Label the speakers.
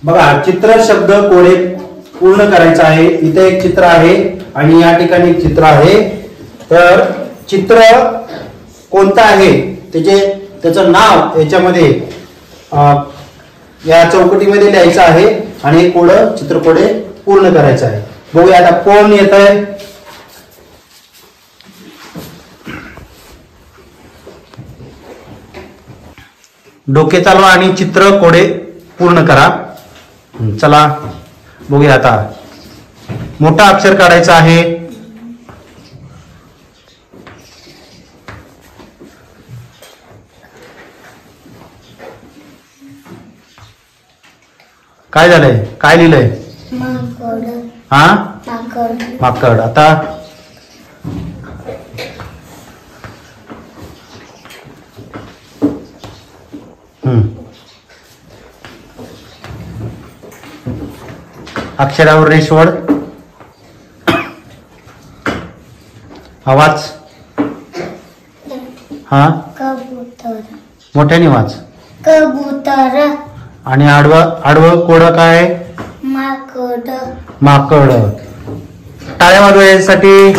Speaker 1: बघा, चित्र शब्द कोडे पूर्ण करायचं आहे. इथे एक चित्र आहे आणि या ठिकाणी एक चित्र आहे. तर चित्र कोणतं आहे त्याचं नाव याच्यामध्ये या चौकटीमध्ये लिहायचं आहे आणि चित्र कोडे पूर्ण करायचं आहे. बघूया आता कोण येत आहे. डोके चालवा आणि चित्र कोडे पूर्ण करा. चला बघूया. आता मोठा अक्षर काढायचा आहे. काय झालंय? काय लिहिलंय? हा, माकड. आता अक्षरावर रेषवड. आवाज हा,
Speaker 2: कबूतर.
Speaker 1: मोठ्याने वाच.
Speaker 2: कबूतर.
Speaker 1: आणि आडवं कोड काय?
Speaker 2: माकड.
Speaker 1: माकड. टाळ्या वाजवण्यासाठी